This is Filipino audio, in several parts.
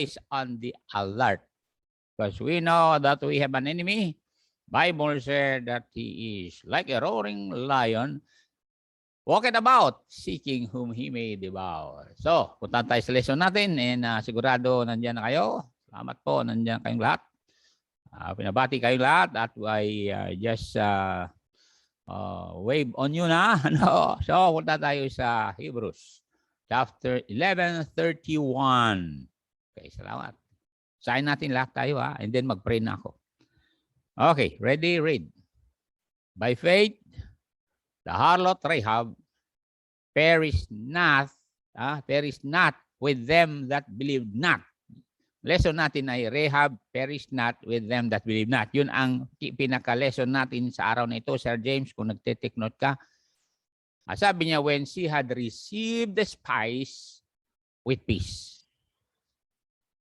is on the alert. Because we know that we have an enemy. Bible said that he is like a roaring lion, walking about, seeking whom he may devour. So, punta tayo sa lesson natin and sigurado nandiyan na kayo. Salamat po, nandiyan kayong lahat. Pinabati kayong lahat at I just wave on you na. No? So, punta tayo sa Hebrews chapter 11:31. Okay, salamat. Sayin natin lahat tayo and then mag-pray na ako. Okay, ready, read. By faith, the harlot Rahab perished not with them that believed not. Lesson natin ay Rahab perished not with them that believed not. Yun ang pinaka-lesson natin sa araw na ito, Sir James, kung nagte-take note ka. Sabi niya, when she had received the spice with peace.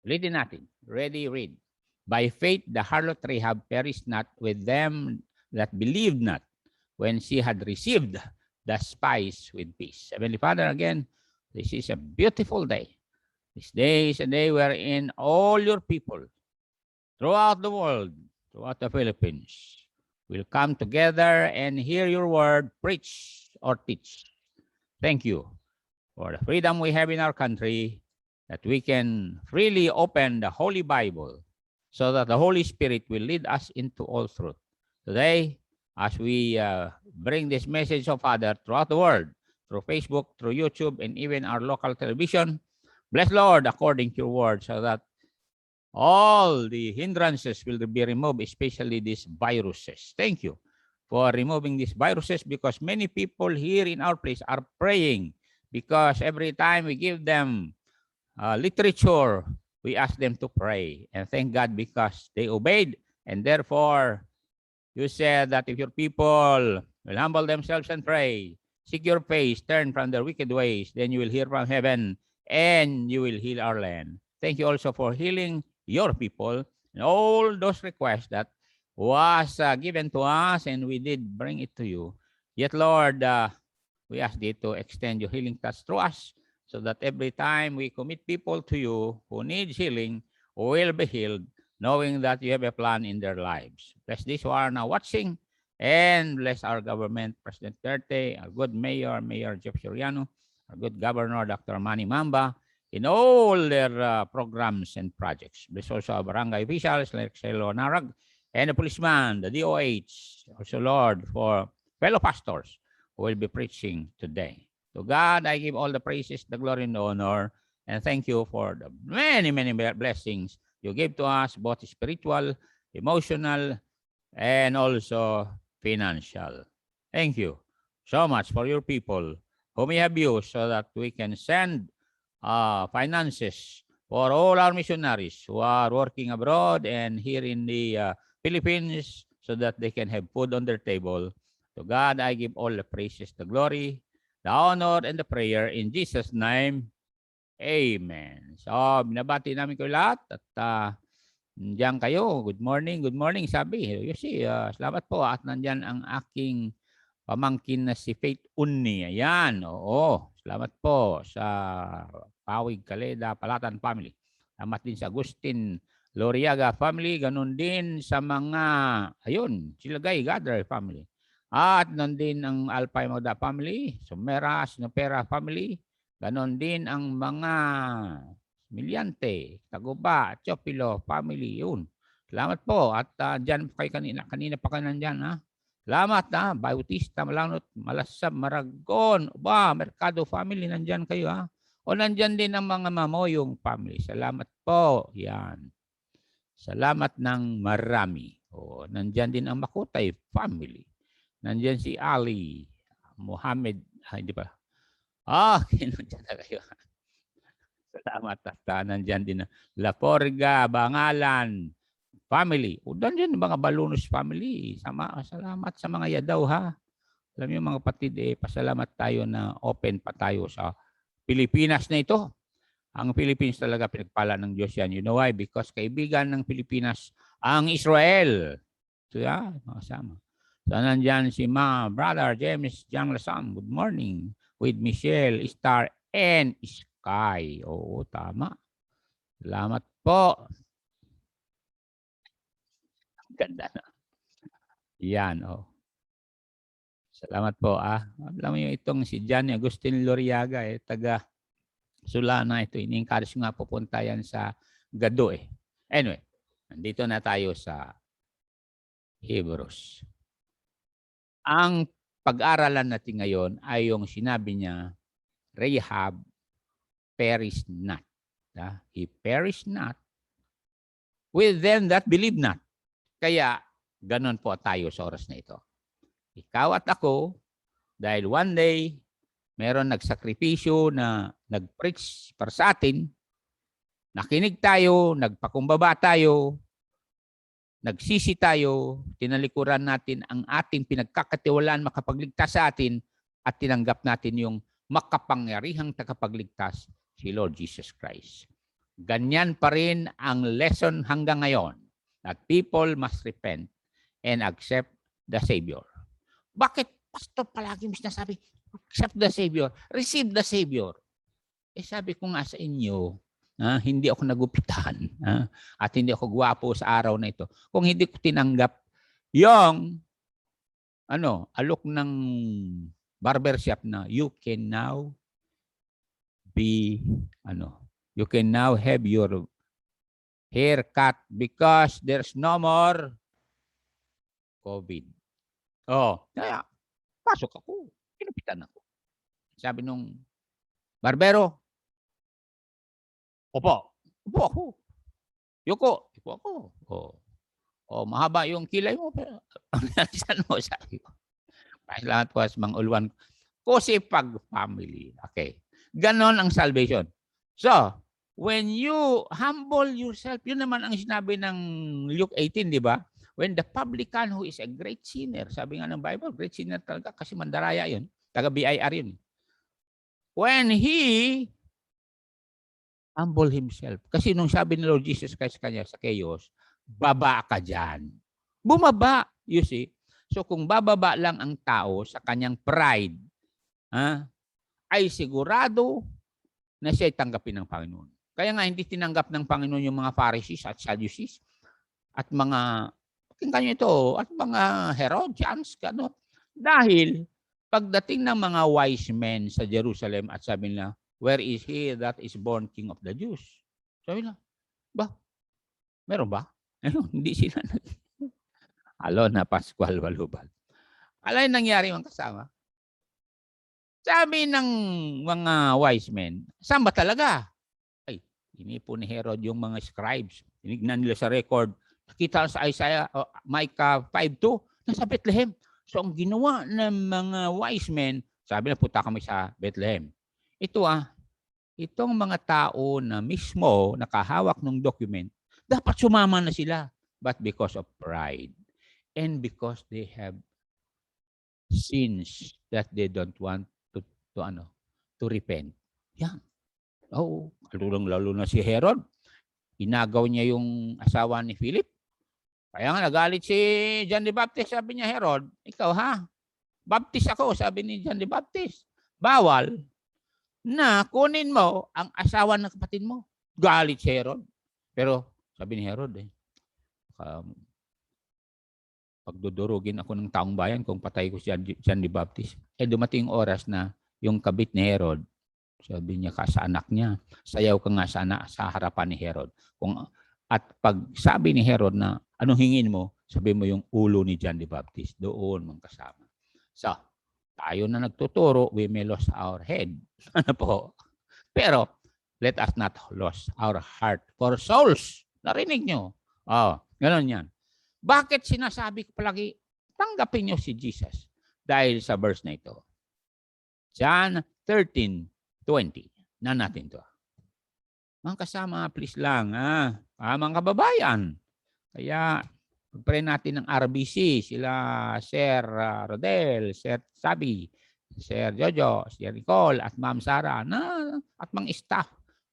Ulitin natin. Ready, read. By faith, the harlot Rahab perished not with them that believed not, when she had received the spice with peace. Heavenly Father, again, this is a beautiful day. This day is a day wherein all your people throughout the world, throughout the Philippines, will come together and hear your word preach or teach. Thank you for the freedom we have in our country, that we can freely open the Holy Bible so that the Holy Spirit will lead us into all truth. Today, as we bring this message of Father throughout the world, through Facebook, through YouTube, and even our local television, bless Lord according to your word, so that all the hindrances will be removed, especially these viruses. Thank you for removing these viruses, because many people here in our place are praying, because every time we give them literature, we ask them to pray. And thank God, because they obeyed, and therefore you said that if your people will humble themselves and pray, seek your face, turn from their wicked ways, then you will hear from heaven and you will heal our land. Thank you also for healing your people and all those requests that was given to us, and we did bring it to you. Yet, Lord, we ask thee to extend your healing touch through us, so that every time we commit people to you who need healing will be healed, knowing that you have a plan in their lives. Bless these who are now watching, and bless our government, President Duterte, our good mayor, Mayor Jeff Soriano, our good governor, Dr. Manny Mamba, in all their programs and projects. Bless also our barangay officials like Celo Narag, and the policeman, the DOH, also Lord, for fellow pastors who will be preaching today. To God, I give all the praises, the glory, and the honor, and thank you for the many, many blessings you give to us, both spiritual, emotional, and also financial. Thank you so much for your people whom we have used, so that we can send finances for all our missionaries who are working abroad and here in the Philippines, so that they can have food on their table. To God, I give all the praises, the glory, the honor, and the prayer in Jesus' name. Amen. So, binabati namin kayo lahat at nandiyan kayo. Good morning, sabi. You see, salamat po at nandiyan ang aking pamangkin na si Faith Unni. Ayan, oo. Salamat po sa Pawig, Caleda, Palatan family. Salamat din sa Agustin Loriaga family. Ganun din sa mga, ayun, Silagay, Gather family. At nandun ang Alpay Magda family, Sumera, Sinopera family. Ganon din ang mga Miliante, Taguba, Chopilo family, yun. Salamat po. At dyan kayo kanina pa kayo nandyan, ha? Salamat, ha? Bautista, Malanot, Malasab, Maragon, Mercado family, nandyan kayo, ha? O nandyan din ang mga Mamoyong family. Salamat po. Yan. Salamat ng marami. O nandyan din ang Makutay family. Nandyan si Ali, Muhammad, hindi pa. Nandyan na kayo. Salamat. At nandyan din La Porga, Bangalan, family. O nandyan mga Balunos family. Salamat sa mga Yadaw, ha. Alam niyo mga kapatid, pasalamat tayo na open pa tayo sa Pilipinas na ito. Ang Philippines talaga pinagpala ng Diyos yan. You know why? Because kaibigan ng Pilipinas ang Israel. So yan, mga kasama. So nandyan si Brother James Jang Lasam. Good morning. With Michelle, Star, and Sky. Oo, tama. Salamat po. Ganda na. Yan, oh. Salamat po, ah. Alam mo yung itong si Johnny Agustin Loriaga, taga Sulana ito. Ini-encourage nga pupunta yan sa Gado, eh. Anyway, nandito na tayo sa Hebrews. Ang pag-aralan natin ngayon ay yung sinabi niya, Rahab perished not. He perished not with them that believe not. Kaya, ganon po tayo sa oras na ito. Ikaw at ako, dahil one day, meron nagsakripisyo na nag-preach para sa atin, nakinig tayo, nagpakumbaba tayo, nagsisi tayo, tinalikuran natin ang ating pinagkakatiwalaan makapagligtas sa atin at tinanggap natin yung makapangyarihang tagapagligtas, si Lord Jesus Christ. Ganyan pa rin ang lesson hanggang ngayon, that people must repent and accept the Savior. Bakit, Pastor, palagi mo sinasabi, accept the Savior, receive the Savior? Sabi ko nga sa inyo, hindi ako nagupitan at hindi ako gwapo sa araw na ito. Kung hindi ko tinanggap yung alok ng barbershop na you can now you can now have your hair cut because there's no more COVID. Kaya pasok ako, kinupitan ako. Sabi nung barbero, Opo ako. Yuko ako. Mahaba yung kilay mo. Saan mo, sabi ko. Salamat po sa mga ulwan. Kasi pag family. Okay. Ganon ang salvation. So, when you humble yourself, yun naman ang sinabi ng Luke 18, di ba? When the publican who is a great sinner, sabi nga ng Bible, great sinner talaga kasi mandaraya yun. Taga-BIR yun. When he humble himself. Kasi nung sabi ni Lord Jesus Christ kanya sa chaos, baba ka dyan. Bumaba, you see. So kung bababa lang ang tao sa kanyang pride, ay sigurado na siya'y tanggapin ng Panginoon. Kaya nga hindi tinanggap ng Panginoon yung mga Pharisees at Sadducees at mga, pakinggan nyo ito, at mga Herodians, gano'n. Dahil pagdating ng mga wise men sa Jerusalem at sabi nila, where is he that is born King of the Jews? Sabi na, meron ba? Hindi sila na Pascual Walubal. Alay nangyari yung kasama. Sabi ng mga wise men, saan ba talaga? Inipo ni Herod yung mga scribes. Tinignan nila sa record. Nakita sa Isaiah, Micah 5:2, nasa Bethlehem. So ang ginawa ng mga wise men, sabi na punta kami sa Bethlehem. Itong mga tao na mismo nakahawak ng document, dapat sumama na sila. But because of pride and because they have sins that they don't want to repent. Yan. Lalo na si Herod. Inagaw niya yung asawa ni Philip. Kaya nga nagalit si John the Baptist. Sabi niya, Herod, ikaw baptist ako, sabi ni John the Baptist. Bawal na kunin mo ang asawa ng kapatid mo. Galit si Herod. Pero sabi ni Herod, pagdudurugin ako ng taong bayan kung patay ko si John the Baptist. Dumating oras na yung kabit ni Herod, sabi niya sa anak niya, sayaw ka nga sa harapan ni Herod. At pag sabi ni Herod na, anong hingin mo? Sabi mo yung ulo ni John the Baptist. Doon mong kasama. So, tayo na nagtuturo, we may lose our head. Pero, let us not lose our heart for souls. Narinig nyo? Ganon yan. Bakit sinasabi ko palagi, tanggapin nyo si Jesus? Dahil sa verse na ito. John 13:20. Na natin to. Mga kasama, please lang. Mga kababayan. Kaya, pag-pray natin ng RBC, sila Sir Rodel, Sir Sabi, Sir Jojo, Sir Nicole, at Ma'am Sara, at mga staff,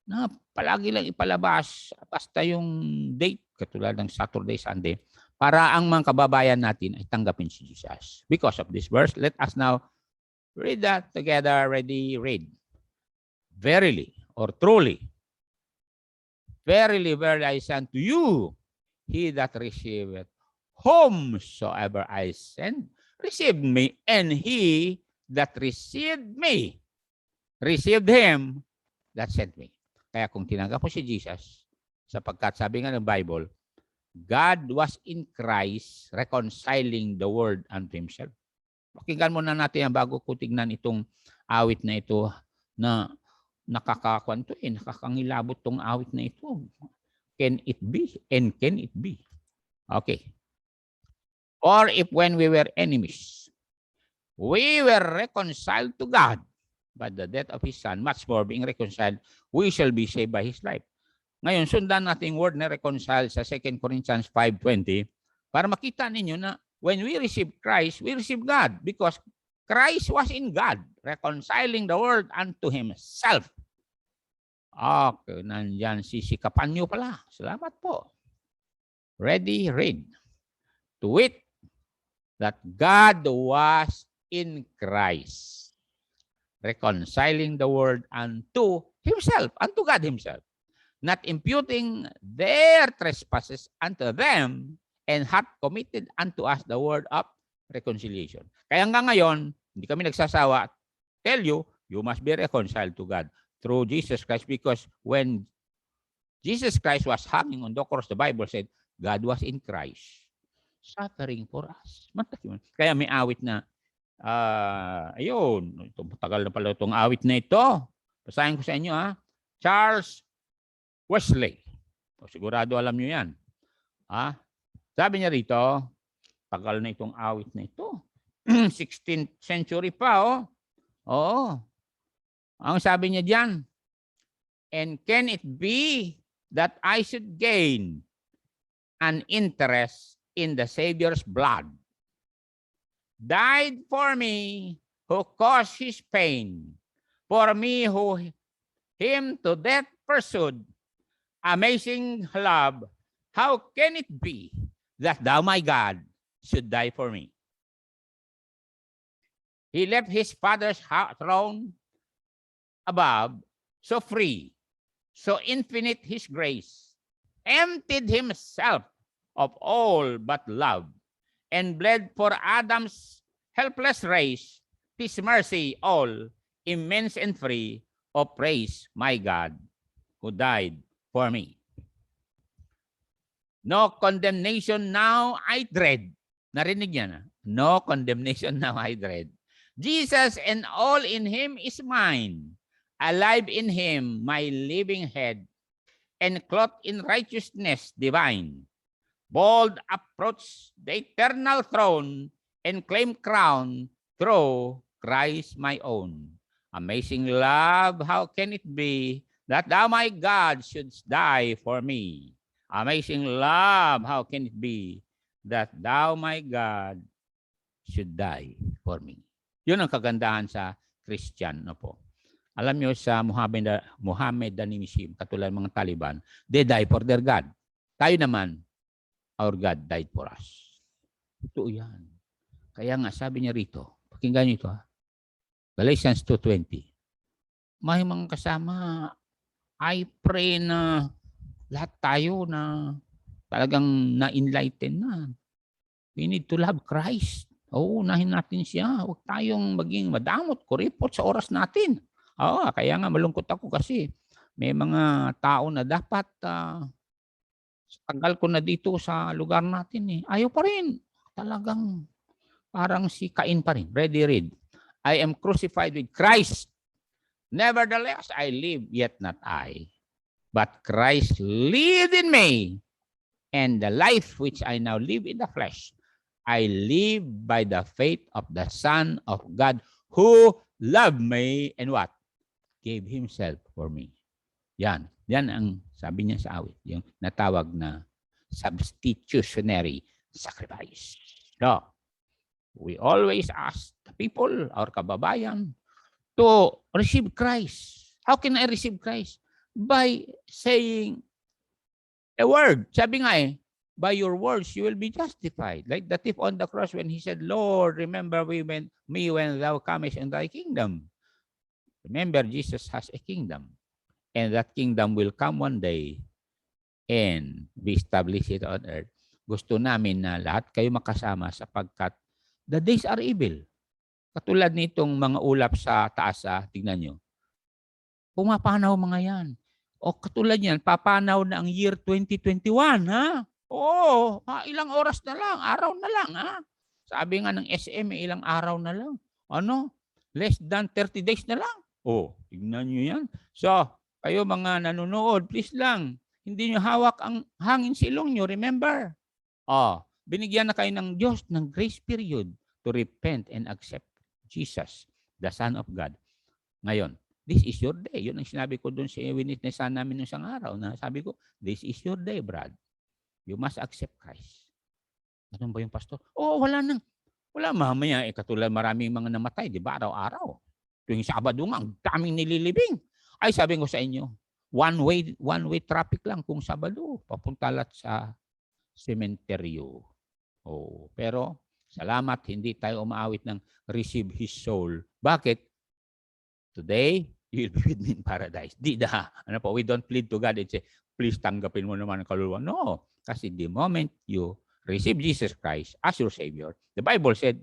na palagi lang ipalabas basta yung date, katulad ng Saturday, Sunday, para ang mga kababayan natin ay tanggapin si Jesus. Because of this verse, let us now read that together. Ready, read. Verily, or truly, Verily, verily, I say unto you, he that receiveth whomsoever I send, received me, and he that received me, received him that sent me. Kaya kung tinanggap mo si Jesus, sapagkat sabi nga ng Bible, God was in Christ reconciling the world unto himself. Pakinggan muna natin bago ko tignan itong awit na ito na nakakangilabot tong awit na ito. Can it be? And can it be? Okay. Or if when we were enemies, we were reconciled to God by the death of His Son, much more being reconciled, we shall be saved by His life. Ngayon, sundan natin yung word na reconcile sa 2 Corinthians 5:20 para makita ninyo na when we receive Christ, we receive God because Christ was in God, reconciling the world unto Himself. Okay, nandyan sisikapan nyo pala. Salamat po. Ready, read. To wit, that God was in Christ, reconciling the world unto Himself, unto God Himself, not imputing their trespasses unto them, and hath committed unto us the word of reconciliation. Kaya hanggang ngayon, hindi kami nagsasawa. Tell you, you must be reconciled to God through Jesus Christ, because when Jesus Christ was hanging on the cross, the Bible said, God was in Christ, suffering for us. Kaya may awit na, ayun, tagal na pala itong awit na ito. Basahin ko sa inyo, Charles Wesley. Sigurado alam nyo yan. Sabi niya rito, tagal na itong awit na ito. 16th century pa, Oo. Ang sabi niya diyan, and can it be that I should gain an interest in the Savior's blood, died for me who caused his pain, for me who him to death pursued, amazing love, how can it be that thou, my God, should die for me? He left his father's throne above, so free, so infinite his grace, emptied himself of all but love, and bled for Adam's helpless race, his mercy all, immense and free, oh praise my God, who died for me. No condemnation now I dread. Narinig niya na. No condemnation now I dread. Jesus and all in him is mine. Alive in him, my living head, and clothed in righteousness divine. Bold approach the eternal throne, and claim crown through Christ my own. Amazing love, how can it be that thou, my God, shouldst die for me? Amazing love, how can it be that thou, my God, should die for me? Yun ang kagandahan sa Christian, no po. Alam nyo sa Mohammedanism, katulad mga Taliban, they die for their God. Tayo naman, our God died for us. Ito yan. Kaya nga, sabi niya rito, pakinggan nyo ito, Galatians 2:20. May mga kasama, I pray na lahat tayo na talagang na-enlighten na. We need to love Christ. Unahin natin siya. Huwag tayong maging madamot, kuripot sa oras natin. Kaya nga malungkot ako kasi may mga tao na dapat tagal ko na dito sa lugar natin ayaw pa rin. Talagang parang si Cain pa rin. Ready, read. I am crucified with Christ. Nevertheless, I live, yet not I. But Christ lived in me. And the life which I now live in the flesh, I live by the faith of the Son of God who loved me and what? Gave himself for me. Yan. Yan ang sabi niya sa awit. Yung natawag na substitutionary sacrifice. So, we always ask the people, our kababayan, to receive Christ. How can I receive Christ? By saying a word. Sabi nga by your words, you will be justified. Like the thief on the cross when he said, Lord, remember me when thou comest in thy kingdom. Remember, Jesus has a kingdom. And that kingdom will come one day and be established it on earth. Gusto namin na lahat kayo makasama sapagkat the days are evil. Katulad nitong mga ulap sa taas, tignan nyo. Pumapanaw mga yan. O katulad yan, papanaw na ang year 2021, ha? Oo, ilang oras na lang, araw na lang, ha? Sabi nga ng SM, ilang araw na lang. Ano? Less than 30 days na lang. Oh, tignan nyo yan. So, kayo mga nanonood, please lang, hindi nyo hawak ang hangin sa ilong nyo, remember? Binigyan na kayo ng Diyos ng grace period to repent and accept Jesus, the Son of God. Ngayon, this is your day. Yun ang sinabi ko doon sa witnessan namin ng isang araw na sabi ko, this is your day, Brad. You must accept Christ. Ano ba yung pastor? Wala nang. Wala, mamaya, katulad maraming mga namatay, di ba? Araw-araw. Tuwing Sabado nga, ang daming nililibing. Ay, sabi ko sa inyo, one-way traffic lang kung Sabado. Papunta lahat sa sementeryo. Pero, salamat, hindi tayo umaawit ng receive his soul. Bakit? Today, you'll be with me in paradise. We don't plead to God and say, please tanggapin mo naman ang kaluluwa. No, kasi the moment you receive Jesus Christ as your Savior, the Bible said,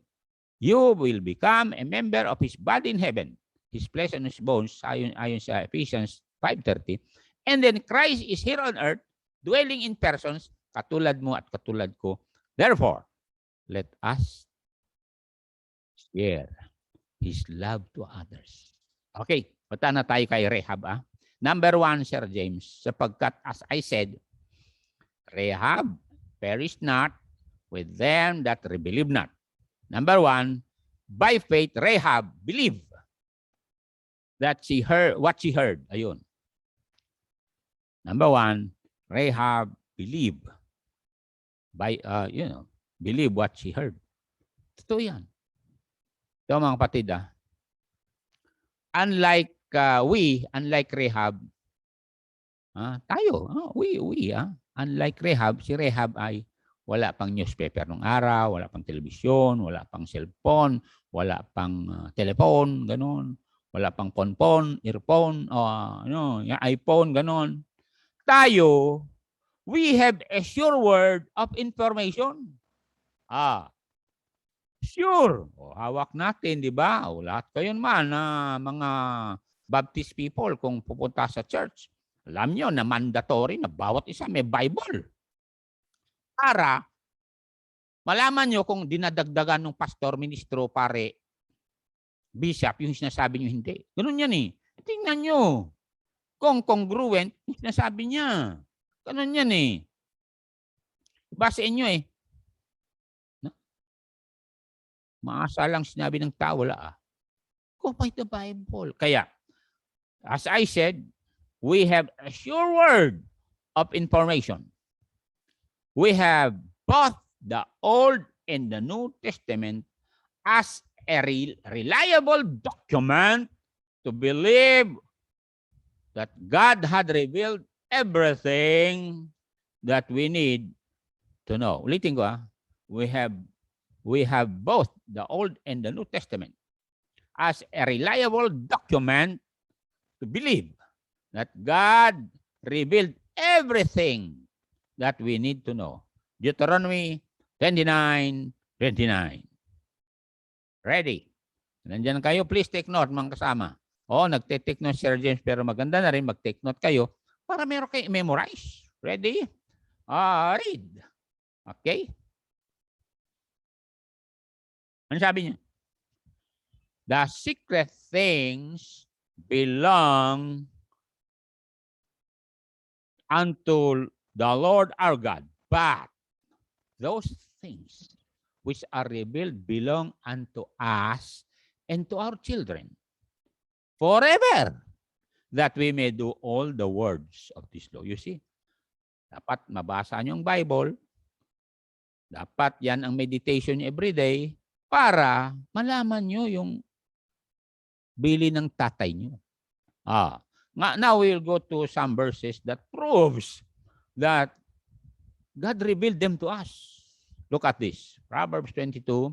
you will become a member of His body in heaven, His flesh and His bones, ayon sa Ephesians 5:30. And then Christ is here on earth, dwelling in persons, katulad mo at katulad ko. Therefore, let us share His love to others. Okay, punta na tayo kay Rahab. Number 1, Sir James, sapagkat as I said, Rahab perished not with them that believe not. Number 1, by faith, Rahab believed that she heard what she heard. Ayun. Number 1, Rahab believed by, believe what she heard. Totoo yan. Ito mga kapatid, unlike Rahab, unlike Rahab, si Rahab ay wala pang newspaper nung araw, wala pang telebisyon, wala pang cellphone, wala pang telephone, ganun. Wala pang ponpon, earphone, iPhone, ganun. Tayo, we have a sure word of information. Sure. Hawak natin, di ba? Lahat kayo naman mga Baptist people kung pupunta sa church. Alam nyo na mandatory na bawat isa may Bible. Para malaman nyo kung dinadagdagan ng pastor, ministro, pare, bishop, yung sinasabi nyo hindi. Ganun yan eh. Tingnan nyo. Kung congruent, yung sinasabi niya. Ganun yan eh. Basahin nyo eh. Maasa lang sinabi ng tao, wala Go by the Bible. Kaya, as I said, we have a sure word of information. We have both the Old and the New Testament as a reliable document to believe that God had revealed everything that we need to know. Ulitin ko we have both the Old and the New Testament as a reliable document to believe that God revealed everything that we need to know. Deuteronomy 29:29. Ready? Nandiyan kayo, please take note mga kasama. Nagte-take note Sir James, pero maganda na rin mag-take note kayo para meron kayo memorize. Ready? Read. Okay? Ano sabi niya? The secret things belong unto the Lord our God, but those things which are revealed belong unto us and to our children forever, that we may do all the words of this law. You see, dapat mabasa niyo ang Bible, dapat yan ang meditation niyo every day para malaman niyo yung bili ng tatay niyo. Now we'll go to some verses that proves that God revealed them to us. Look at this. Proverbs 22:21.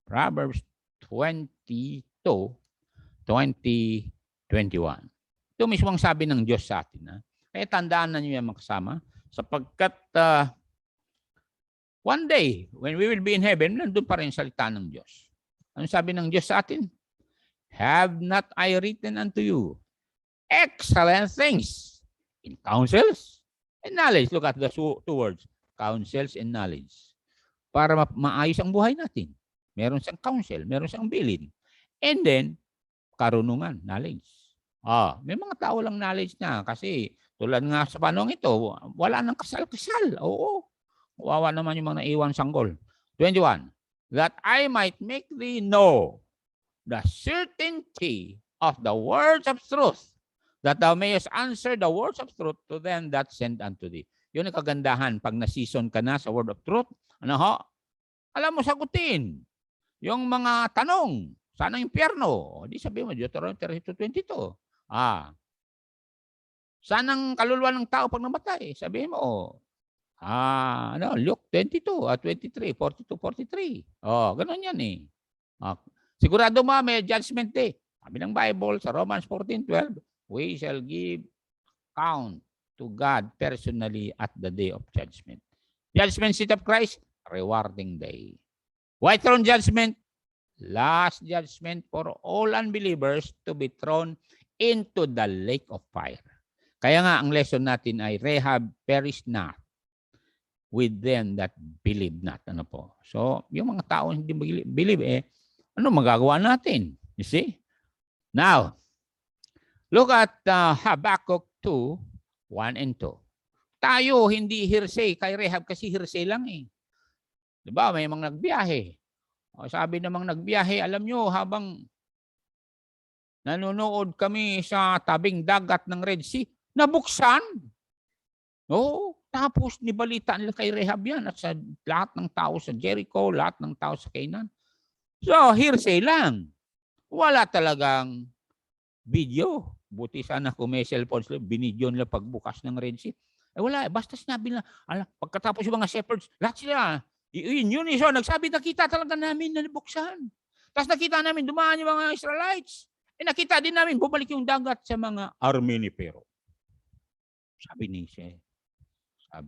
Proverbs 22:20-21. Ito mismo ang sabi ng Diyos sa atin. Ha? Kaya tandaan na niyo yan makasama. Sapagkat one day, when we will be in heaven, nandun pa rin salita ng Diyos. Ano sabi ng Diyos sa atin? Have not I written unto you excellent things in counsels and knowledge? Look at the two words, counsels and knowledge. Para maayos ang buhay natin. Meron siyang counsel, meron siyang bilin. And then, karunungan, knowledge. May mga tao lang knowledge na kasi tulad nga sa panahon ito, wala nang kasal-kasal. Oo. Wawa naman yung mga naiwan sanggol. 21. That I might make thee know the certainty of the words of truth, that thou mayest answer the words of truth to them that send unto thee. Yun ang kagandahan pag na-season ka na sa word of truth. Ano ho? Alam mo sagutin. Yung mga tanong, saan ang impyerno? Di sabi mo, Deuteronomy 32:22. Saan ang kaluluwa ng tao pag namatay? Sabi mo, Luke 22, 23, 42, 43. Ganun yan eh. Sigurado mo may judgment day. Sabi ng Bible sa Romans 14:12, we shall give count to God personally at the day of judgment. Judgment seat of Christ, rewarding day. White throne judgment, last judgment for all unbelievers to be thrown into the lake of fire. Kaya nga ang lesson natin ay Rahab perished not with them that believe not. Ano po? So, yung mga tao hindi believe, ano magagawa natin? You see? Now, look at Habakkuk 2:1 and 2. Tayo hindi hearsay kay Rahab kasi hearsay lang eh. Diba? May mga nagbiyahe. Sabi namang nagbiyahe, alam nyo, habang nanonood kami sa tabing dagat ng Red Sea, nabuksan. Tapos nibalita nila kay Rahab yan at sa lahat ng tao sa Jericho, lahat ng tao sa Canaan. So, hearsay lang. Wala talagang video. Buti sana kung may cellphone sila, binidyo nila pagbukas ng Red Sea. Wala. Basta sinabi nila, pagkatapos yung mga shepherds, lahat sila, yun iso, nagsabi, nakita talaga namin na nabuksan. Tapos nakita namin, dumaan yung mga Israelites. Nakita din namin, bumalik yung dagat sa mga Armenipero. Sabi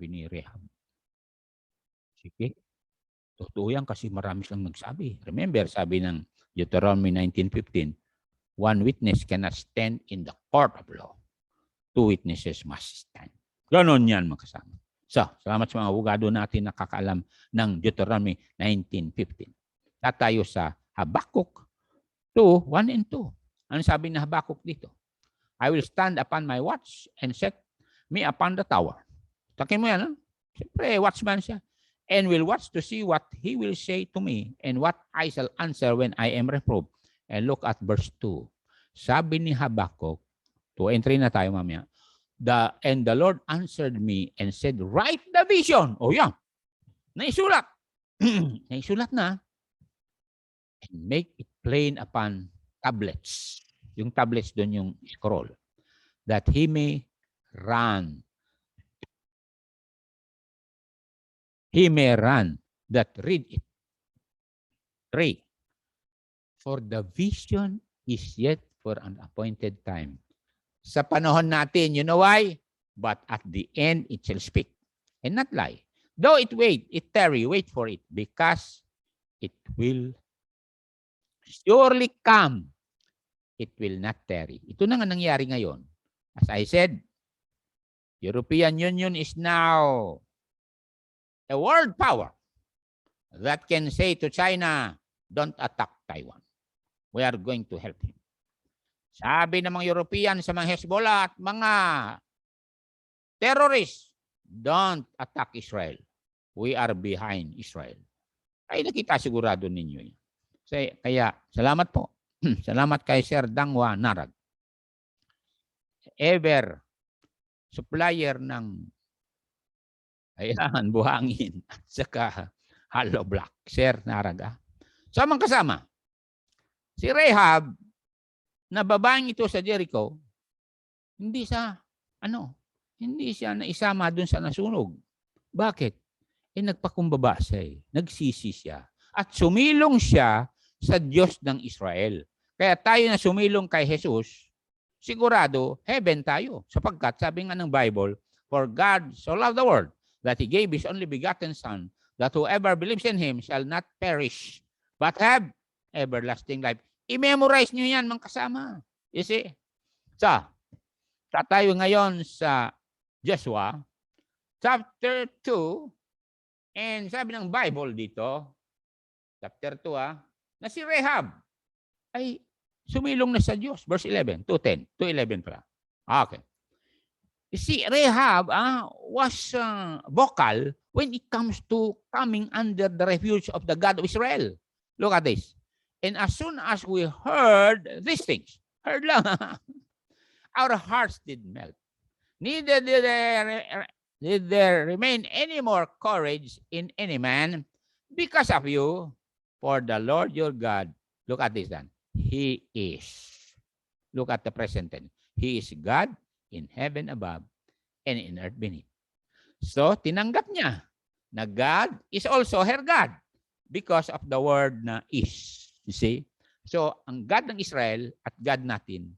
ni Rahab. Sige. Totoo yan kasi marami silang nagsabi. Remember, sabi ng Deuteronomy 19:15, one witness cannot stand in the court of law. Two witnesses must stand. Ganon yan makasama. So, salamat sa mga abogado natin na kakaalam ng Deuteronomy 19:15. Tatayo sa Habakkuk 2:1 and 2. Ano sabi ng Habakkuk dito? I will stand upon my watch and set me upon the tower. Takin mo yan, ha? Siyempre, watchman siya. And will watch to see what he will say to me and what I shall answer when I am reproved. And look at verse 2. Sabi ni Habakkuk, 2 and 3 na tayo mamaya, and the Lord answered me and said, write the vision. Yan. Naisulat. Naisulat na. And make it plain upon tablets. Yung tablets doon yung scroll. That he may run. He may run that read it. 3. For the vision is yet for an appointed time. Sa panahon natin, you know why? But at the end, it shall speak and not lie. Though it tarry, wait for it, because it will surely come. It will not tarry. Ito na nga nangyari ngayon. As I said, European Union is now a world power that can say to China, don't attack Taiwan. We are going to help him. Sabi ng mga European sa mga Hezbollah at mga terrorists, don't attack Israel. We are behind Israel. Ay nakita sigurado ninyo yan. Kaya salamat po. Salamat kay Sir Dangwa Narag. Ever supplier ng buhangin at saka hollow block. Sir Narag. Samang kasama. Si Rahab, na babaeng ito sa Jericho, hindi siya naisama dun sa nasunog. Bakit? Nagpakumbaba siya. Nagsisi siya. At sumilong siya sa Diyos ng Israel. Kaya tayo na sumilong kay Jesus, sigurado heaven tayo. Sapagkat sabi nga ng Bible, for God so loved the world that He gave His only begotten Son, that whoever believes in Him shall not perish, but have everlasting life. I-memorize nyo yan, mga kasama. You see? So, tayo ngayon sa Joshua, chapter 2, and sabi ng Bible dito, chapter 2, na si Rehab ay sumilong na sa Diyos. Verse 11, 2:10, 2:11 pala. Okay. Si Rehab was vocal when it comes to coming under the refuge of the God of Israel. Look at this. And as soon as we heard these things, heard lang, our hearts did melt. Neither did there remain any more courage in any man because of you, for the Lord your God, look at this then, He is. Look at the present tense. He is God in heaven above and in earth beneath. So, tinanggap niya na God is also her God because of the word na is. You see? So, ang God ng Israel at God natin,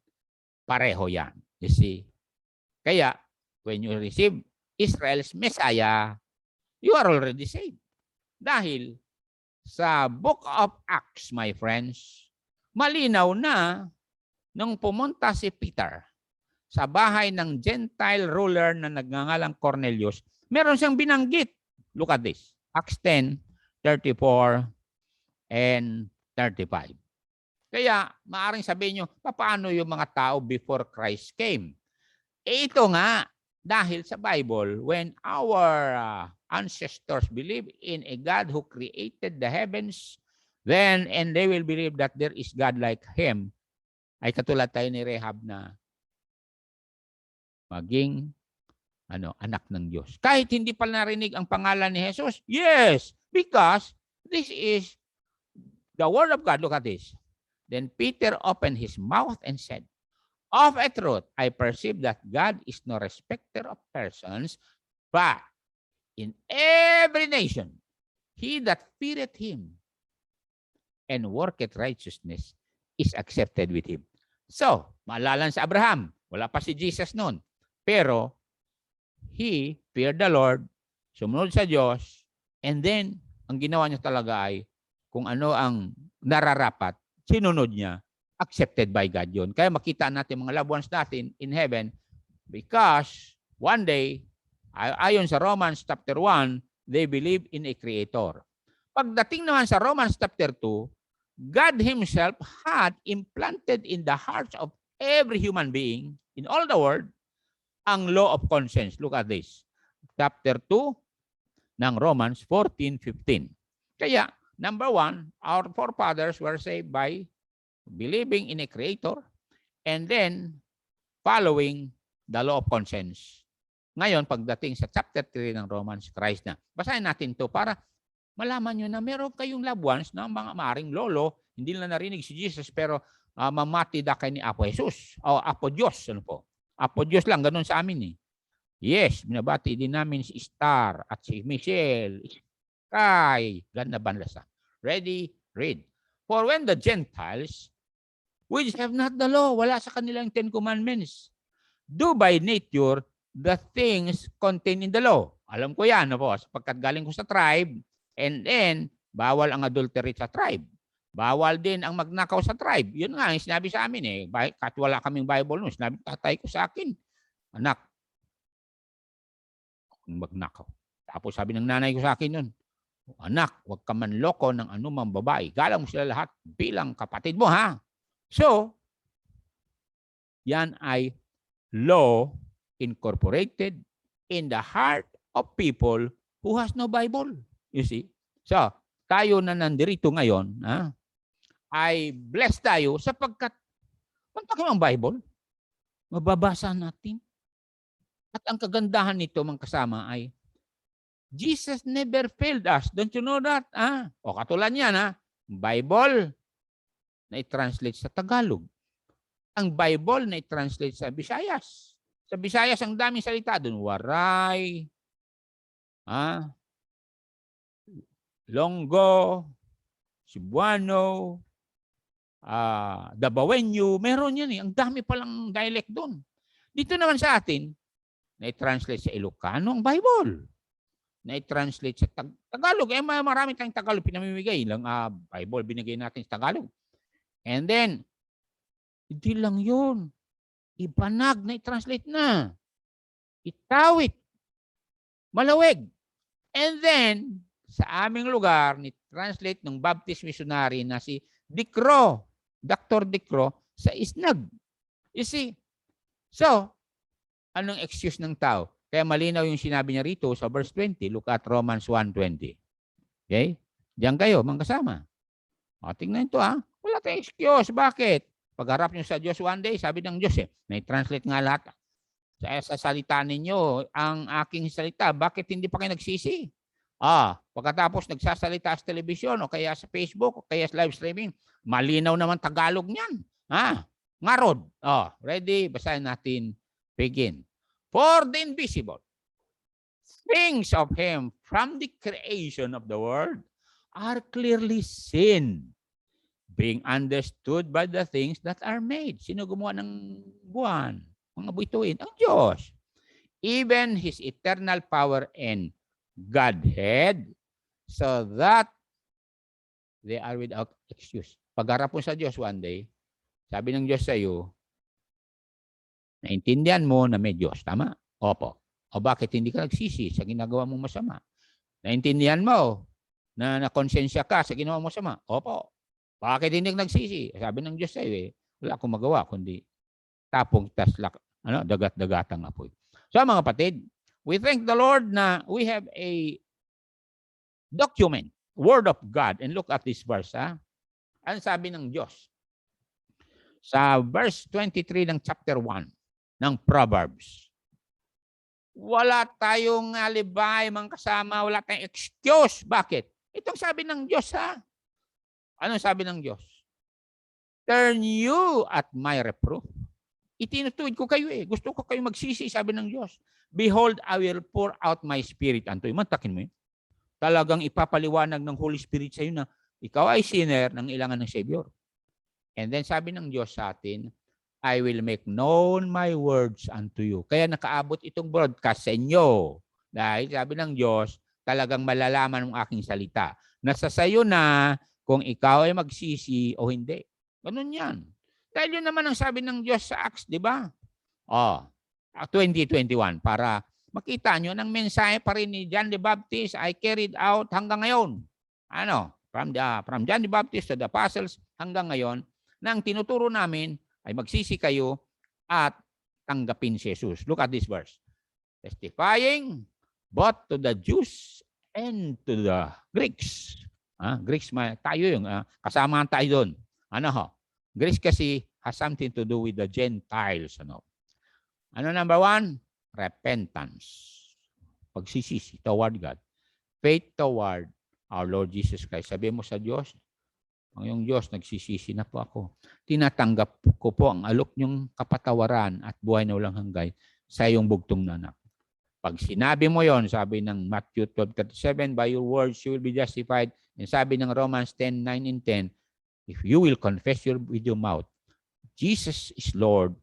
pareho yan. You see? Kaya, when you receive Israel's Messiah, you are already saved. Dahil sa Book of Acts, my friends, malinaw na nung pumunta si Peter sa bahay ng Gentile ruler na nagngangalang Cornelius, meron siyang binanggit. Look at this. Acts 10:34 and 35. Kaya, maaring sabihin nyo, paano yung mga tao before Christ came? Ito nga, dahil sa Bible, when our ancestors believe in a God who created the heavens, then, and they will believe that there is God like Him, ay katulad tayo ni Rehab na maging anak ng Diyos. Kahit hindi pa narinig ang pangalan ni Jesus, yes, because this is the word of God. Look at this. Then Peter opened his mouth and said, of a truth, I perceive that God is no respecter of persons, but in every nation, he that feareth him and worketh righteousness is accepted with him. So, maalala sa Abraham, wala pa si Jesus noon. Pero, he feared the Lord, sumunod sa Diyos, and then, ang ginawa niya talaga ay, kung ano ang nararapat, sinunod niya, accepted by God yun. Kaya makita natin mga loved ones natin in heaven, because one day, ayon sa Romans chapter 1, they believe in a creator. Pagdating naman sa Romans chapter 2, God Himself had implanted in the hearts of every human being in all the world ang law of conscience. Look at this. Chapter 2 ng Romans 14:15. Kaya, number 1, our forefathers were saved by believing in a creator and then following the law of conscience. Ngayon, pagdating sa chapter 3 ng Romans, Christ na. Basahin natin to para malaman nyo na meron kayong loved ones na mga maaring lolo, hindi na narinig si Jesus, pero mamati da kay ni Apo Jesus o Apo Diyos. Ano po? Apo Diyos lang, ganun sa amin eh. Yes, binabati din namin si Star at si Michelle, Kay, ganda banlasa. Ready? Read. For when the Gentiles, which have not the law, wala sa kanilang 10 commandments, do by nature the things contained in the law. Alam ko yan, no po, sapagkat galing ko sa tribe, and then, bawal ang adultery sa tribe. Bawal din ang magnakaw sa tribe. Yun nga, yung sinabi sa amin eh. Kahit wala kaming Bible nun, sinabi tatay ko sa akin, anak, magnakaw. Tapos sabi ng nanay ko sa akin nun, anak, huwag ka manloko ng anumang babae. Galang mo sila lahat bilang kapatid mo, ha? So, yan ay law incorporated in the heart of people who has no Bible. You see? So, tayo na nandirito ngayon, ay blessed tayo sapagkat pagpag ang Bible, mababasa natin. At ang kagandahan nito, mga kasama, ay Jesus never failed us. Don't you know that? O katulad niyan, Bible na i-translate sa Tagalog. Ang Bible na i-translate sa Visayas. Sa Visayas, ang daming salita doon. Waray, Longgo, Cebuano, Dabawenyo, meron yan eh. Ang dami palang dialect doon. Dito naman sa atin, na-translate sa Ilocano ang Bible. Na-translate sa Tagalog. Marami tayong Tagalog pinamimigay. Ilang Bible binigay natin sa Tagalog. And then, hindi lang yun. Ibanag na i-translate na. Itawit. Malaweg. And then, sa aming lugar, ni-translate ng Baptist missionary na si Dicro, Dr. Dicro, sa Isnag. You see? So, anong excuse ng tao? Kaya malinaw yung sinabi niya rito sa verse 20. Look at Romans 1:20. Okay? Diyan kayo, mga kasama. O, tingnan ito Wala tayong excuse. Bakit? Pagharap nyo sa Diyos one day, sabi ng Diyos na-translate nga lahat. Sa salita ninyo, ang aking salita, bakit hindi pa kayo nagsisi? Pagkatapos nagsasalita sa television o kaya sa Facebook o kaya sa live streaming, malinaw naman Tagalog niyan. Ngarod. Ready? Basahin natin. Begin. For the invisible things of Him from the creation of the world are clearly seen, being understood by the things that are made. Sino gumawa ng buwan? Mga buituin? Ang Diyos. Even His eternal power and Godhead, so that they are without excuse. Pagharap mo sa Diyos one day, sabi ng Diyos sa iyo, naintindihan mo na may Diyos. Tama? Opo. O bakit hindi ka nagsisi sa ginagawa mong masama? Naintindihan mo na nakonsensya ka sa ginawa mong masama? Opo. Bakit hindi ka nagsisi? Sabi ng Diyos sa iyo, wala akong magawa kundi tapong taslak, dagat-dagatang apoy. So mga kapatid, we thank the Lord na we have a document, Word of God. And look at this verse. Ano sabi ng Diyos? Sa verse 23 ng chapter 1 ng Proverbs. Wala tayong alibay, mga kasama, wala tayong excuse. Bakit? Itong sabi ng Diyos, Anong sabi ng Diyos? Turn you at my reproof. Itinutuwid ko kayo Gusto ko kayo magsisi, sabi ng Diyos. Behold, I will pour out my spirit unto you. Mantakin mo Talagang ipapaliwanag ng Holy Spirit sa iyo na ikaw ay sinner ng ilangan ng Savior. And then sabi ng Diyos sa atin, I will make known my words unto you. Kaya nakaabot itong broadcast sa inyo. Dahil sabi ng Diyos, talagang malalaman ng aking salita. Nasa sayo na kung ikaw ay magsisi o hindi. Ganun yan. Dahil yun naman ang sabi ng Diyos sa Acts, di ba? 20:21, para makita nyo ng mensahe pa rin ni John the Baptist ay carried out hanggang ngayon. From John the Baptist to the apostles hanggang ngayon, na ang tinuturo namin ay magsisi kayo at tanggapin si Jesus. Look at this verse. Testifying both to the Jews and to the Greeks. Greeks, tayo yung kasama tayo doon. Greeks kasi has something to do with the Gentiles. Number 1? Repentance. Pagsisisi toward God. Faith toward our Lord Jesus Christ. Sabi mo sa Diyos, ang iyong Diyos, nagsisisi na po ako. Tinatanggap ko po ang alok niyong kapatawaran at buhay na walang hanggan sa iyong bugtong na anak. Pag sinabi mo yon, sabi ng Matthew 12:37, by your words you will be justified. And sabi ng Romans 10:9 and 10, if you will confess with your mouth, Jesus is Lord,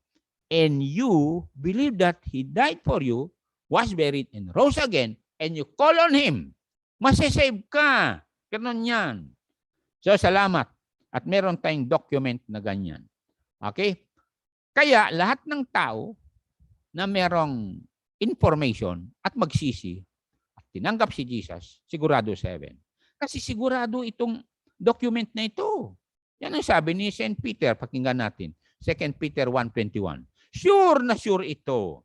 and you believe that He died for you, was buried, and rose again, and you call on Him, masasave ka. Ganun yan. So, salamat. At meron tayong document na ganyan. Okay? Kaya, lahat ng tao na merong information at magsisi at tinanggap si Jesus, sigurado 7. Kasi sigurado itong document na ito. Yan ang sabi ni St. Peter. Pakinggan natin. 2 Peter 1:21. Sure na sure ito.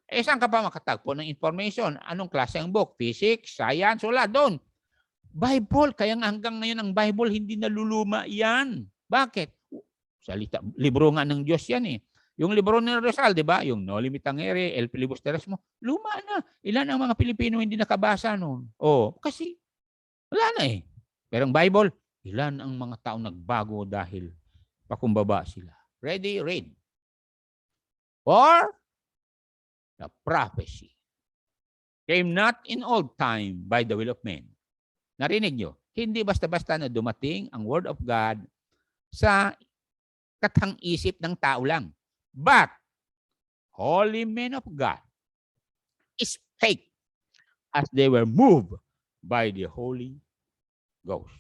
Saan ka pa makatagpo ng information? Anong klase ang book? Physics, science, wala doon. Bible, kaya nga hanggang ngayon ang Bible hindi naluluma yan. Bakit? Libro nga ng Diyos yan Yung libro ni Rizal, di ba? Yung No Limit ang Ere, El Filibusteros mo, luma na. Ilan ang mga Pilipino hindi nakabasa noon? Kasi wala na Pero ang Bible, ilan ang mga taong nagbago dahil pakumbaba sila. Ready? Read. For the prophecy came not in old time by the will of men. Narinig nyo? Hindi basta-basta na dumating ang Word of God sa katang-isip ng tao lang. But, holy men of God spake as they were moved by the Holy Ghost.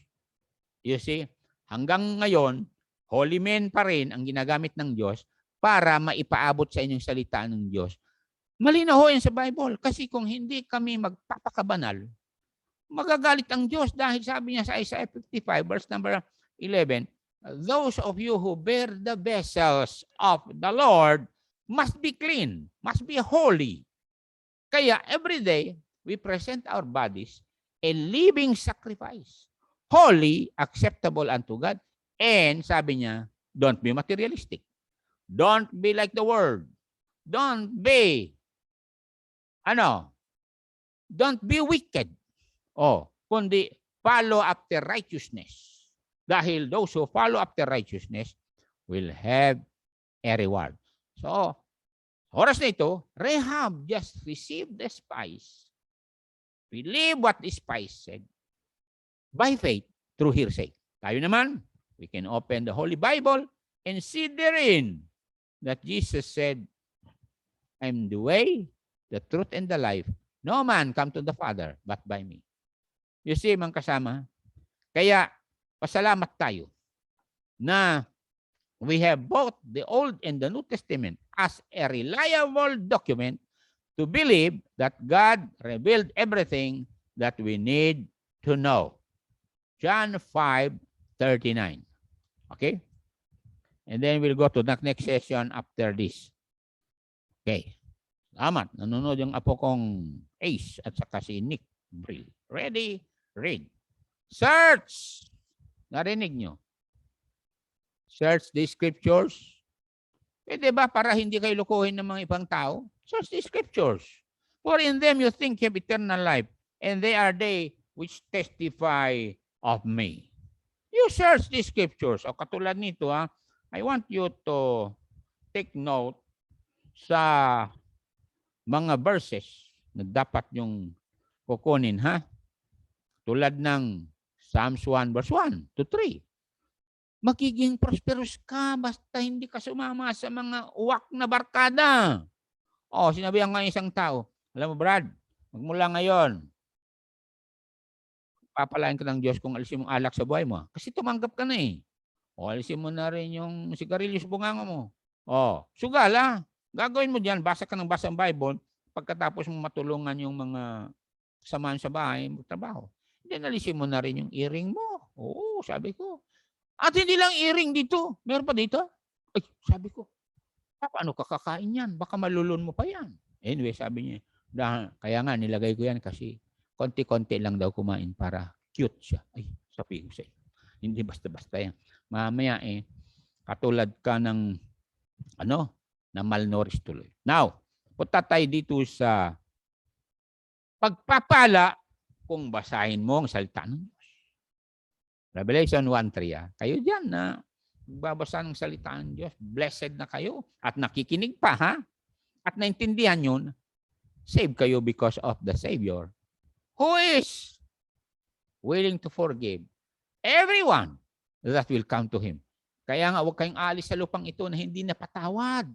You see, hanggang ngayon, holy men pa rin ang ginagamit ng Diyos para maipaabot sa inyong salita ng Diyos. Malinaw yan sa Bible. Kasi kung hindi kami magpapakabanal, magagalit ang Diyos dahil sabi niya sa Isaiah 55 verse number 11, those of you who bear the vessels of the Lord must be clean, must be holy. Kaya every day, we present our bodies a living sacrifice, holy, acceptable unto God. And sabi niya, don't be materialistic. Don't be like the world. Don't be, don't be wicked. Kundi follow after righteousness. Dahil those who follow after righteousness will have a reward. So, oras na ito, Rahab just received the spies. Believe what the spies said by faith through hearsay. Tayo naman, we can open the Holy Bible and see therein that Jesus said, I'm the way, the truth, and the life. No man come to the Father but by me. You see, mga kasama, kaya pasalamat tayo na we have both the Old and the New Testament as a reliable document to believe that God revealed everything that we need to know. John 5:39. Okay? And then we'll go to the next session after this. Okay. Salamat. Nanonood yung apo kong Ace at saka si Nick Brill. Ready? Read. Search. Narinig nyo? Search the scriptures. Pwede ba para hindi kayo lukuhin ng mga ibang tao? Search the scriptures. For in them you think you have eternal life, and they are they which testify of me. You search the scriptures. O katulad nito, I want you to take note sa mga verses na dapat yung kukunin, tulad ng Psalms 1 verse 1 to 3. Magiging prosperous ka basta hindi ka sumama sa mga uwak na barkada. Sinabihan nga isang tao, alam mo Brad, magmula ngayon, papalain ka ng Diyos kung alisin mong alak sa buhay mo. Kasi tumanggap ka na eh. Alisin mo na rin yung sigarilyos bunganga mo. Sugal Gagawin mo diyan, basa ka ng basa ng Bible, pagkatapos mo matulungan yung mga kasamahan sa bahay, magtrabaho. Then alisin mo na rin yung earring mo. Sabi ko. At hindi lang earring dito. Meron pa dito? Ay, sabi ko. Paano ka kakain yan? Baka malulun mo pa yan. Anyway, sabi niya. Kaya nga, nilagay ko yan kasi konti-konti lang daw kumain para cute siya. Ay, sabi ko sa iyo. Hindi basta-basta yan. Mamaya katulad ka ng, na malnourished tuloy. Now, punta tayo dito sa pagpapala kung basahin mo ang salita ng Diyos. Revelation 1:3. Kayo dyan na magbabasa ng salita ng Diyos. Blessed na kayo. At nakikinig pa, At naintindihan yun, save kayo because of the Savior who is willing to forgive everyone that will come to Him. Kaya nga, huwag kayong alis sa lupang ito na hindi napatawad.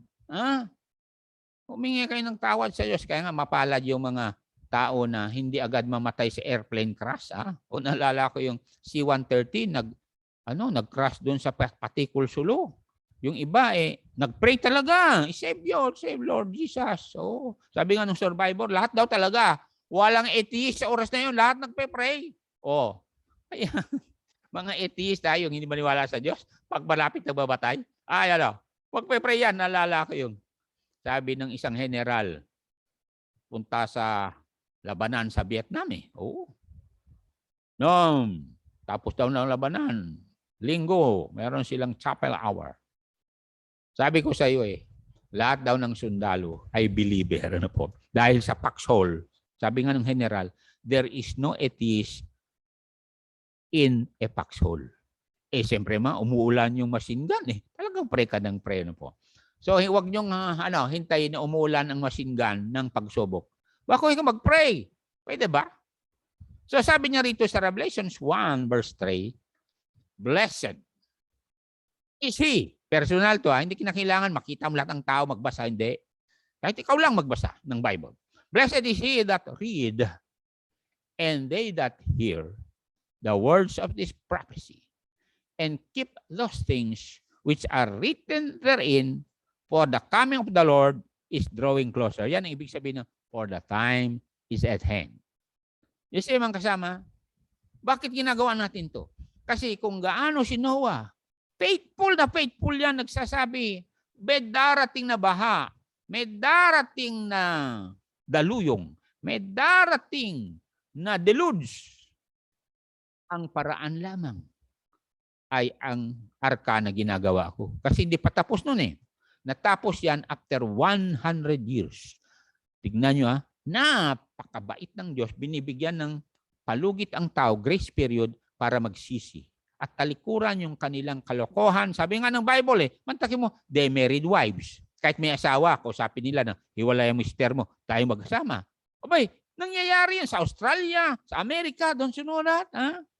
Humingi kayo ng tawad sa Diyos. Kaya nga, mapalad yung mga tao na hindi agad mamatay sa airplane crash. O naalala ko yung C-130 nag-crash doon sa Patikul, Sulu. Yung iba nag-pray talaga. Save Lord Jesus. Sabi nga ng survivor, lahat daw talaga. Walang atheist sa oras na yun, lahat nagpe-pray. Kaya mga atheist tayo, yung hindi maniwala sa Diyos, pag malapit nagbabatay, magpe-pray yan, naalala ko yung sabi ng isang general, punta sa labanan sa Vietnam tapos daw ng labanan, linggo, meron silang chapel hour. Sabi ko sa iyo lahat daw ng sundalo ay believer. Dahil sa foxhole, sabi nga ng general, there is no atheist in a foxhole. Siyempre umuulan yung machine gun Talagang pray ka ng pray So, huwag niyong hintayin na umuulan ang machine gun ng pagsubok. Bako ka mag-pray. Pwede ba? So, sabi niya rito sa Revelations 1 verse 3, Blessed is he Personal to, hindi kinakailangan makita mo lahat ng tao magbasa, hindi. Kahit ikaw lang magbasa ng Bible. Blessed is he that read and they that hear the words of this prophecy and keep those things which are written therein, for the coming of the Lord is drawing closer. Yan ang ibig sabihin ng for the time is at hand. Yes, mga kasama, bakit ginagawa natin to? Kasi kung gaano si Noah, faithful yan, nagsasabi, may darating na baha, may darating na daluyong, may darating na deluge. Ang paraan lamang ay ang arka na ginagawa ko. Kasi hindi pa tapos nun eh. Natapos yan after 100 years. Tignan nyo ha, napakabait ng Diyos, binibigyan ng palugit ang tao, grace period, para magsisi. At talikuran yung kanilang kalokohan. Sabi nga ng Bible mantakin mo, they married wives. Kahit may asawa, kausapin nila na hiwalay ang mister mo, tayo magkasama. Abay, nangyayari yan sa Australia, sa Amerika, don't you know that?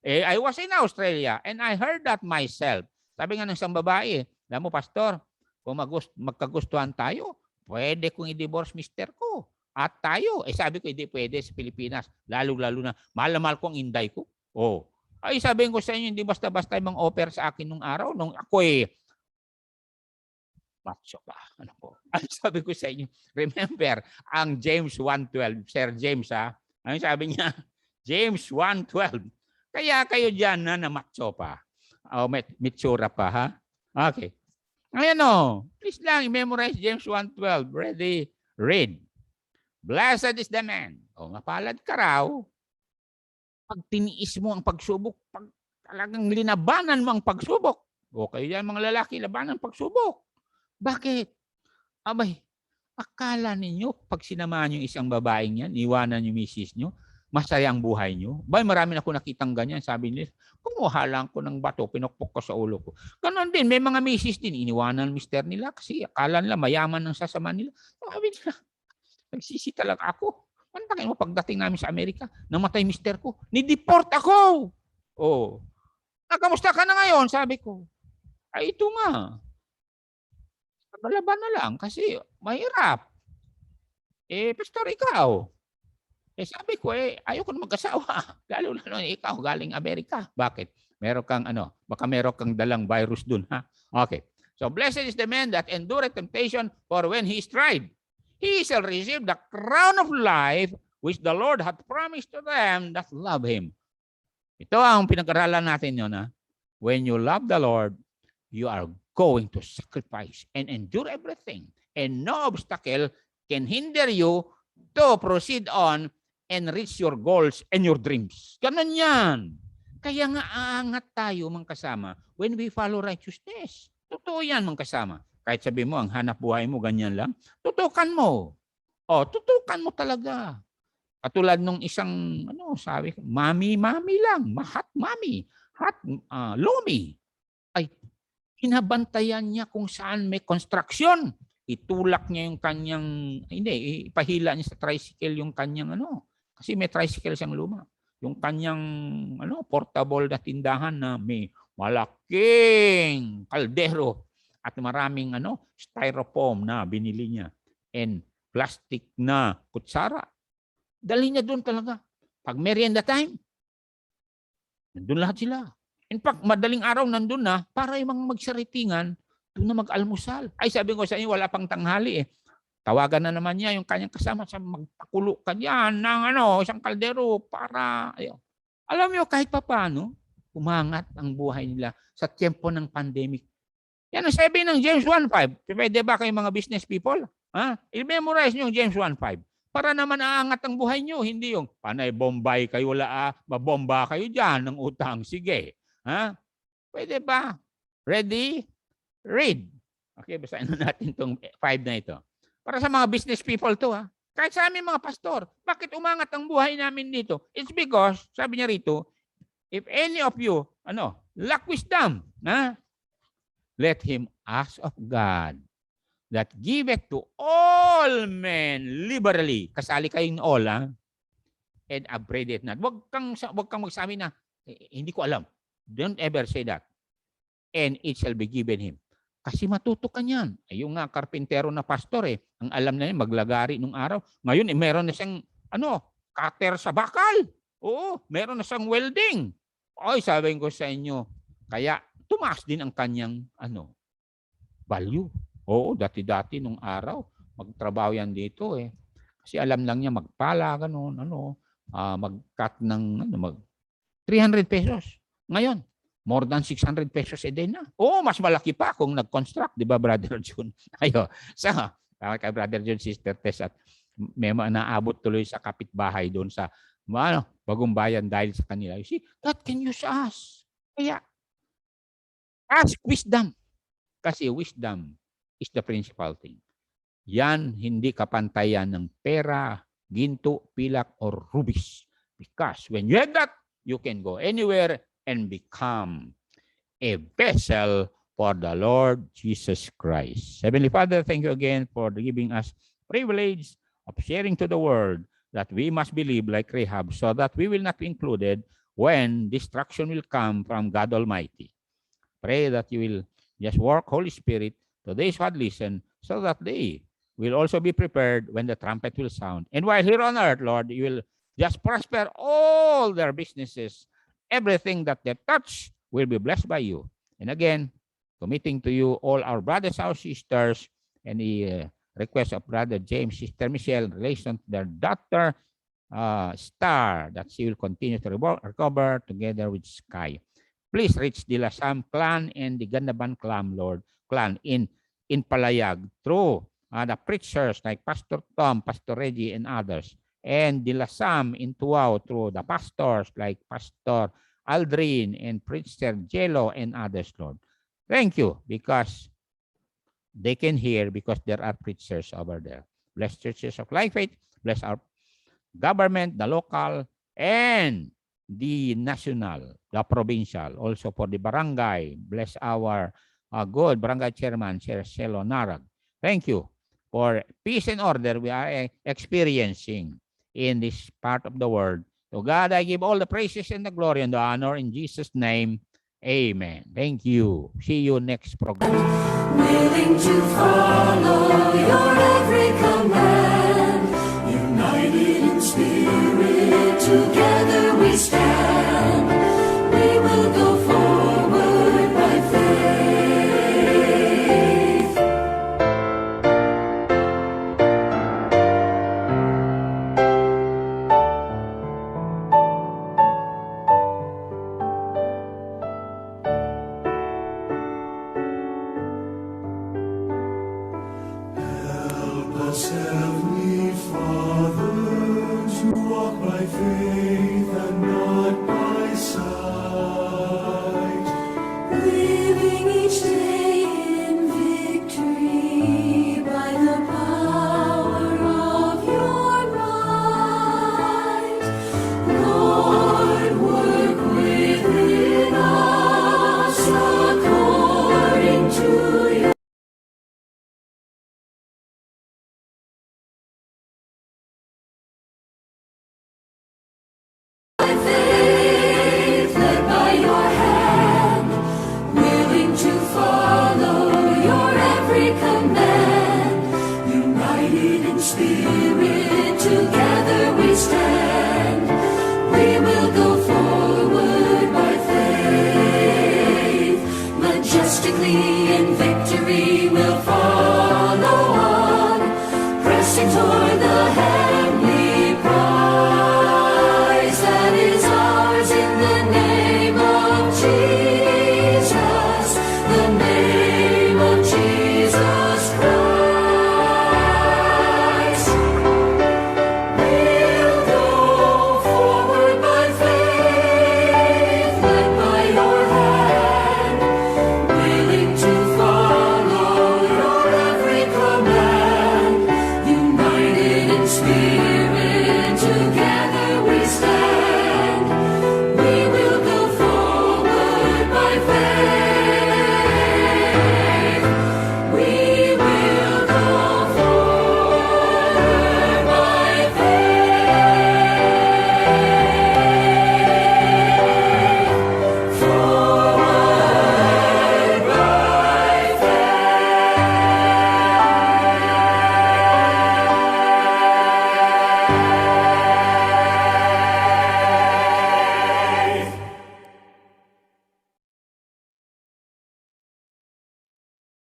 I was in Australia and I heard that myself. Sabi nga ng isang babae, alam mo, pastor, kung magkagustuhan tayo, pwede kong i-divorce mister ko. At tayo, sabi ko, hindi pwede sa Pilipinas. Lalo-lalo na, mahal na mahal ko ang inday ko. Ay, sabihin ko sa inyo, hindi basta-basta yung offer sa akin nung araw. Nung ako macho pa. Ano po? Ay, sabi ko sa inyo, remember, ang James 1:12, Sir James ano sabi niya? James 1:12. Kaya kayo dyan na macho pa. Mitsura pa, ha? Okay. Ngayon, please lang, memorize James 1:12. Ready? Read. Blessed is the man. Mapalad ka raw. Pag tiniis mo ang pagsubok, pag talagang linabanan mo ang pagsubok. Kayo yan mga lalaki, labanan ang pagsubok. Bakit? Abay, akala ninyo, pag sinamahan yung isang babaeng yan, iwanan yung misis nyo, masaya ang buhay nyo. Marami na ako nakitang ganyan. Sabi nila, kumuha lang ko ng bato, pinukpok ko sa ulo ko. Ganon din, may mga misis din, iniwanan mister nila kasi akala nila mayaman ang sasama nila. Sabi nila, nagsisi talaga ako. Mantakin mo, pagdating namin sa Amerika, namatay mister ko. Ni-deport ako. Kamusta ka na ngayon? Sabi ko. Ay, ito nga. Paglaban na lang kasi mahirap. Pastor, ikaw. Sabi ko, ayoko na mag-asawa. Lalo na ikaw, galing Amerika. Bakit? Meron kang baka meron kang dalang virus dun, ha? Okay. So, blessed is the man that endureth temptation, for when he is tried, he shall receive the crown of life which the Lord hath promised to them that love Him. Ito ang pinag-aralan natin yun. When you love the Lord, you are going to sacrifice and endure everything. And no obstacle can hinder you to proceed on and reach your goals and your dreams. Ganun yan. Kaya nga aangat tayo mga kasama when we follow righteousness. Totoo yan mga kasama. Kahit sabi mo, ang hanap buhay mo, ganyan lang. Tutukan mo. Tutukan mo talaga. Katulad nung isang, sabi ko, mami lang. Hot mami. Hot lomi. Ay, hinabantayan niya kung saan may construction. Itulak niya yung kanyang, ipahila niya sa tricycle yung kanyang Kasi may tricycle siyang luma. Yung kanyang, portable na tindahan na may malaking kaldero. At maraming styrofoam na binili niya and plastic na kutsara. Dali niya doon talaga. Pag merienda time, nandun lahat sila. In fact, madaling araw nandun na para yung mga magsaritingan, doon na mag-almusal. Ay, sabi ko sa inyo, wala pang tanghali Tawagan na naman niya yung kanyang kasama sa magpakulo ka dyan ng isang kaldero para, Alam niyo, kahit pa paano, umangat ang buhay nila sa tiempo ng pandemic. Yan ang sabi ng James 1:5. Pwede ba kayo mga business people? I-memorize nyo yung James 1:5. Para naman aangat ang buhay nyo. Hindi yung panay bombay kayo, mabomba kayo dyan ng utang. Sige. Pwede ba? Ready? Read. Okay, basahin natin itong 5 na ito. Para sa mga business people to. Kahit sa amin mga pastor, bakit umangat ang buhay namin dito? It's because, sabi niya rito, if any of you, lack wisdom, let him ask of God that giveth to all men liberally. Kasali kayong all, and upbraid it not. Wag kang magsabi na, hindi ko alam. Don't ever say that. And it shall be given him. Kasi matuto ka niyan. Ay, yung nga karpintero na pastor ang alam na niya maglagari nung araw. Ngayon meron na siyang cutter sa bakal. Oo, meron na siyang welding. Ay, sabihin ko sa inyo, kaya tumaas din ang kanyang value. Oo, dati-dati nung araw, magtrabaho yan dito Kasi alam lang niya magpala, ganun, mag-cut ng 300 pesos. Ngayon, more than 600 pesos a day na. Oo, mas malaki pa kung nag-construct, di ba, Brother June? Ayo, kay Brother June, Sister Tess, at may naabot tuloy sa kapitbahay doon sa Bagong Bayan dahil sa kanila. You see, God can use us. Kaya, ask wisdom. Kasi wisdom is the principal thing. Yan, hindi kapantayan ng pera, ginto, pilak, or rubies. Because when you have that, you can go anywhere and become a vessel for the Lord Jesus Christ. Heavenly Father, thank you again for giving us privilege of sharing to the world that we must believe like Rahab so that we will not be included when destruction will come from God Almighty. Pray that you will just work, Holy Spirit, to those who had listened so that they will also be prepared when the trumpet will sound. And while here on earth, Lord, you will just prosper all their businesses. Everything that they touch will be blessed by you. And again, committing to you all our brothers, our sisters, and the request of Brother James, Sister Michelle, in relation to their daughter, Star, that she will continue to recover together with Sky. Please reach the Lasam clan and the Gandaban clan in Palayag through the preachers like Pastor Tom, Pastor Reggie, and others. And the Lasam in Tuao through the pastors like Pastor Aldrin and Preacher Jello and others, Lord. Thank you, because they can hear because there are preachers over there. Bless Churches of Life Faith, bless our government, the local, and the national, the provincial, also for the barangay. Bless our good barangay chairman, Sir Celo Narag. Thank you for peace and order we are experiencing in this part of the world. To God, I give all the praises and the glory and the honor in Jesus' name. Amen. Thank you. See you next program. Willing to follow your every command.